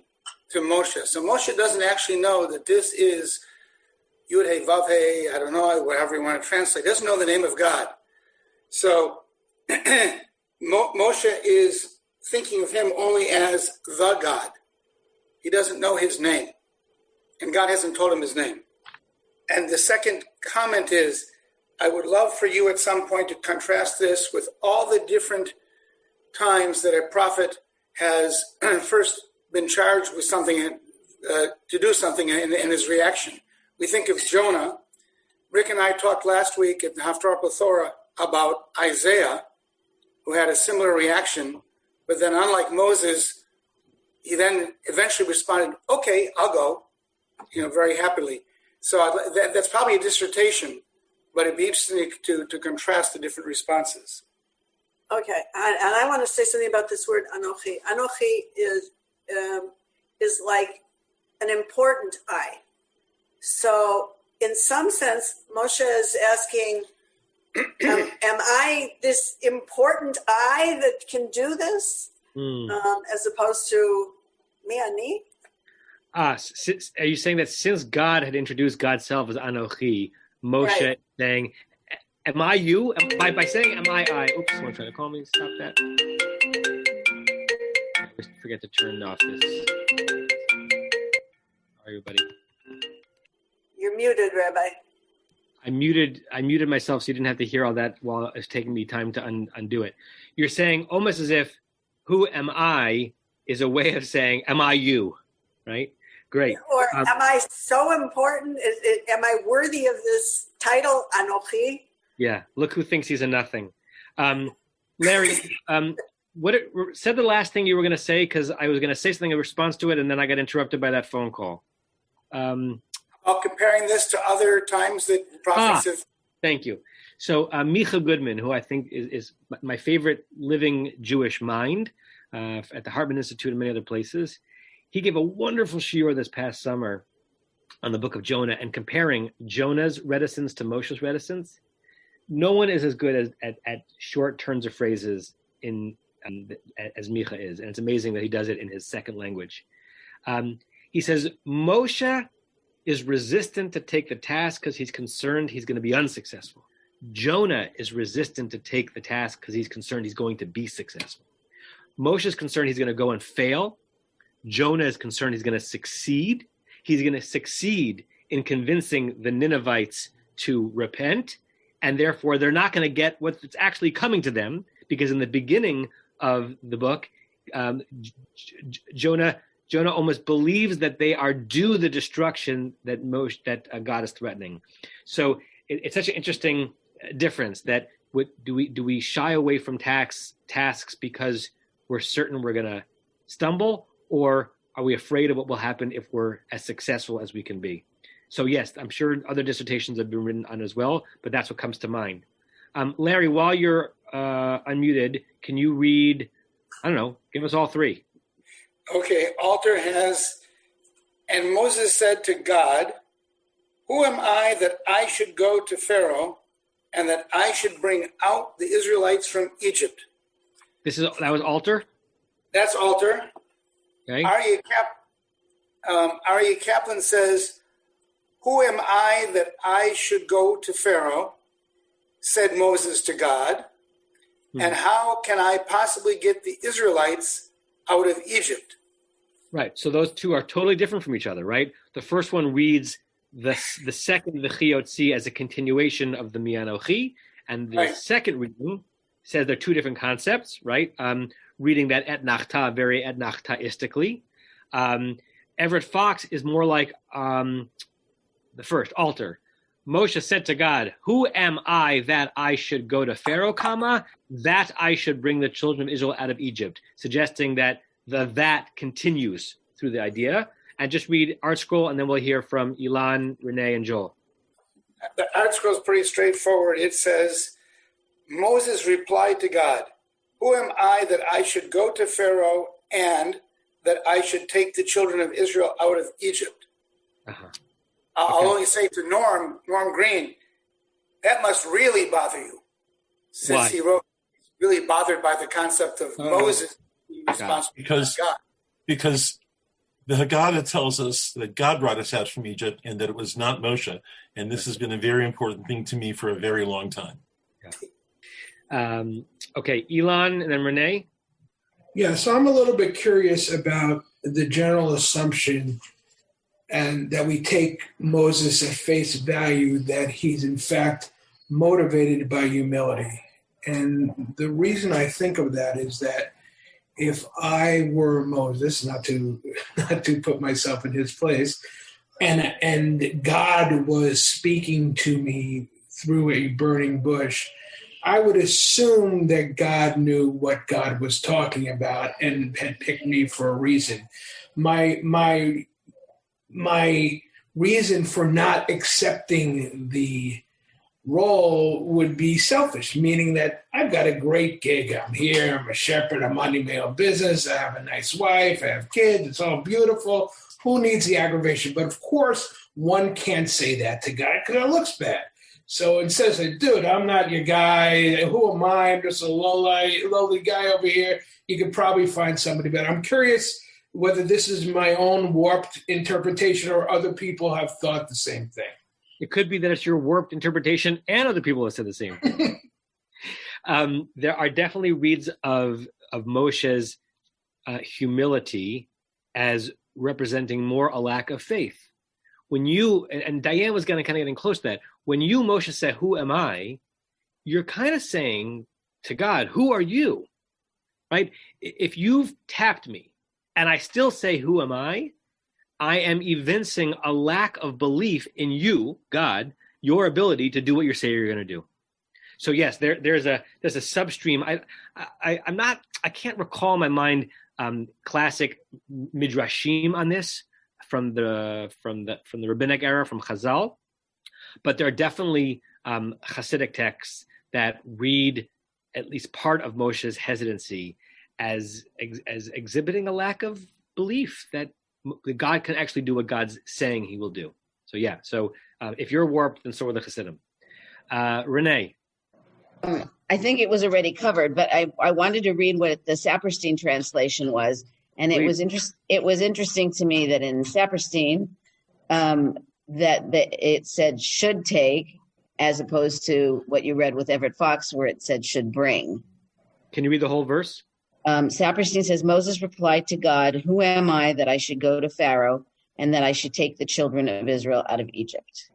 to Moshe. So Moshe doesn't actually know that this is Yud He Vav He Adonai, whatever you want to translate. He doesn't know the name of God. So Moshe is thinking of him only as the God. He doesn't know his name. And God hasn't told him his name. And the second comment is, I would love for you at some point to contrast this with all the different times that a prophet has first been charged with something, to do something, in his reaction. We think of Jonah. Rick and I talked last week at the Haftarah Torah about Isaiah, who had a similar reaction, but then unlike Moses, he then eventually responded, okay, I'll go, very happily. So that's probably a dissertation, but it'd be interesting to contrast the different responses. Okay, and I want to say something about this word Anochi. Anochi is like an important I. So in some sense, Moshe is asking, am I this important I that can do this? As opposed to me, Ani? Are you saying that since God had introduced God's self as Anochi, Moshe saying, am I you? By saying, am I? Oops, someone trying to call me. Stop that. I always forget to turn off this. Sorry, everybody. You're muted, Rabbi. I muted myself so you didn't have to hear all that while it's taking me time to undo it. You're saying almost as if, who am I, is a way of saying, am I you? Right? Great. Or am I so important? Am I worthy of this title, Anochi? Yeah. Look who thinks he's a nothing. Larry, said the last thing you were going to say, because I was going to say something in response to it, and then I got interrupted by that phone call. About comparing this to other times that prophets have. Thank you. So Micha Goodman, who I think is my favorite living Jewish mind at the Hartman Institute and many other places, he gave a wonderful shiur this past summer on the book of Jonah and comparing Jonah's reticence to Moshe's reticence. No one is as good at short turns of phrases as Micha is, and it's amazing that he does it in his second language. He says, Moshe is resistant to take the task because he's concerned he's going to be unsuccessful. Jonah is resistant to take the task because he's concerned he's going to be successful. Moshe is concerned he's going to go and fail. Jonah is concerned he's going to succeed. He's going to succeed in convincing the Ninevites to repent, and therefore they're not going to get what's actually coming to them, because in the beginning of the book, Jonah almost believes that they are due the destruction that God is threatening. So it's such an interesting difference that do we shy away from tasks because we're certain we're going to stumble, or are we afraid of what will happen if we're as successful as we can be? So yes, I'm sure other dissertations have been written on as well, but that's what comes to mind. Larry, while you're unmuted, can you read, give us all three. Okay, Alter has, and Moses said to God, who am I that I should go to Pharaoh and that I should bring out the Israelites from Egypt? That was Alter? That's Alter. Okay. Aryeh Kaplan says, who am I that I should go to Pharaoh, said Moses to God, and how can I possibly get the Israelites out of Egypt? Right. So those two are totally different from each other, right? The first one reads the second V'chiotzi as a continuation of the Mi'anochi, and the second reading says they're two different concepts, right? Reading that et nachta very et nachtaistically. Everett Fox is more like the first, Alter. Moshe said to God, who am I that I should go to Pharaoh, that I should bring the children of Israel out of Egypt, suggesting that that continues through the idea. And just read Art Scroll, and then we'll hear from Ilan, Renee, and Joel. The Art Scroll is pretty straightforward. It says, Moses replied to God, who am I that I should go to Pharaoh and that I should take the children of Israel out of Egypt? Uh-huh. I'll only say to Norm Green, that must really bother you, since he wrote, really bothered by the concept of Moses being responsible for God. Because the Haggadah tells us that God brought us out from Egypt and that it was not Moshe, and this has been a very important thing to me for a very long time. Yeah. Okay, Elon and then Renee. Yeah, so I'm a little bit curious about the general assumption and that we take Moses at face value, that he's in fact motivated by humility. And the reason I think of that is that if I were Moses, not to put myself in his place, and God was speaking to me through a burning bush, I would assume that God knew what God was talking about and had picked me for a reason. My reason for not accepting the role would be selfish, meaning that I've got a great gig. I'm here, I'm a shepherd, I'm running my own business, I have a nice wife, I have kids, it's all beautiful. Who needs the aggravation? But of course, one can't say that to God because it looks bad. So instead of saying, dude, I'm not your guy, who am I? I'm just a lowly guy over here. You could probably find somebody better. I'm curious whether this is my own warped interpretation or other people have thought the same thing. It could be that it's your warped interpretation and other people have said the same thing. There are definitely reads of Moshe's humility as representing more a lack of faith. When you, and Diane was kind of getting close to that, when you, Moshe, say, who am I? You're kind of saying to God, who are you? Right? If you've tapped me and I still say, who am I? I am evincing a lack of belief in you, God, your ability to do what you say you're going to do. So yes, there's a substream. I can't recall in my mind classic midrashim on this from the rabbinic era, from Chazal, but there are definitely Hasidic texts that read at least part of Moshe's hesitancy as exhibiting a lack of belief that God can actually do what God's saying he will do. So yeah, if you're warped, then so are the Hasidim. Renee. I think it was already covered, but I wanted to read what the Saperstein translation was, and it was interesting to me that in Saperstein that it said should take, as opposed to what you read with Everett Fox, where it said should bring. Can you read the whole verse? Saperstein says, Moses replied to God, "Who am I that I should go to Pharaoh and that I should take the children of Israel out of Egypt?"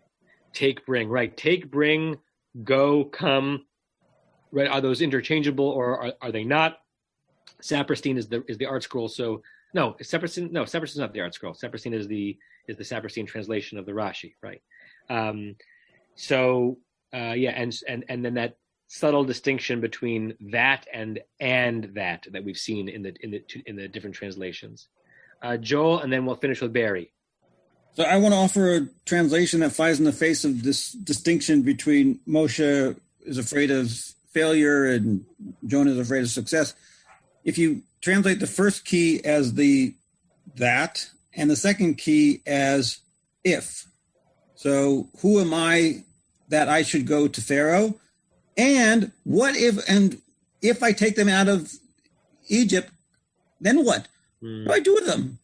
Take, bring, right? Take, bring, go, come. Right? Are those interchangeable or are they not? Saperstein is the art scroll. So no, Saperstein's not the art scroll. Saperstein is the Saperstein translation of the Rashi, right? And then that subtle distinction between that and that we've seen in the different translations. Joel, and then we'll finish with Barry. So I want to offer a translation that flies in the face of this distinction between Moshe is afraid of failure and Jonah is afraid of success. If you translate the first key as that and the second key as if. So who am I that I should go to Pharaoh? And if I take them out of Egypt, then what? What do I do with them?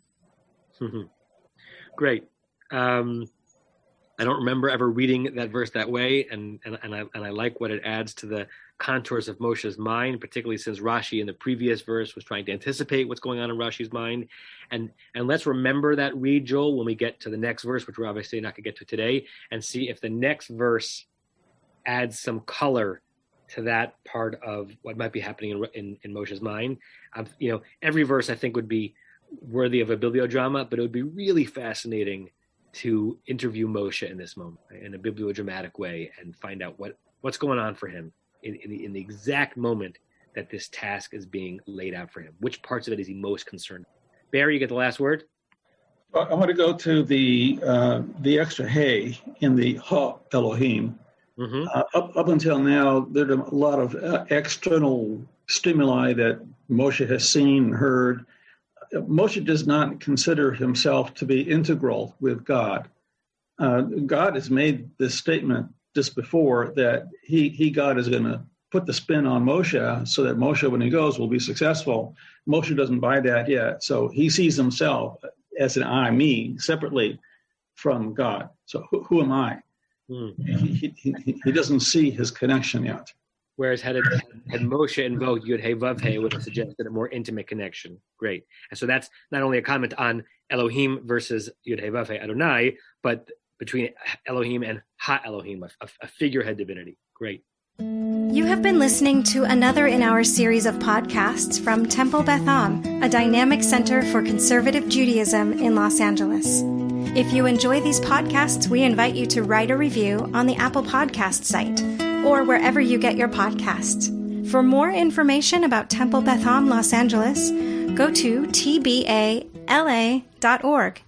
Great. I don't remember ever reading that verse that way, and I like what it adds to the contours of Moshe's mind, particularly since Rashi in the previous verse was trying to anticipate what's going on in Rashi's mind. And let's remember that read, Joel, when we get to the next verse, which we're obviously not going to get to today, and see if the next verse adds some color to that part of what might be happening in Moshe's mind. Every verse I think would be worthy of a bibliodrama, but it would be really fascinating to interview Moshe in this moment, right, in a bibliodramatic way, and find out what's going on for him in the exact moment that this task is being laid out for him. Which parts of it is he most concerned? Barry, you get the last word. I want to go to the extra hey in the Ha Elohim. Mm-hmm. Up until now, there are a lot of external stimuli that Moshe has seen and heard. Moshe does not consider himself to be integral with God. God has made this statement just before that God is going to put the spin on Moshe so that Moshe, when he goes, will be successful. Moshe doesn't buy that yet. So he sees himself as an I, me, separately from God. So who am I? He doesn't see his connection yet. Whereas had Moshe invoked Yud Hey Vav Hey, it would have suggested a more intimate connection. Great. And so that's not only a comment on Elohim versus Yud Hey Vav Hey Adonai, but between Elohim and Ha Elohim, a figurehead divinity. Great. You have been listening to another in our series of podcasts from Temple Beth Am, a dynamic center for conservative Judaism in Los Angeles. If you enjoy these podcasts, we invite you to write a review on the Apple Podcast site or wherever you get your podcasts. For more information about Temple Beth Am Los Angeles, go to tbala.org.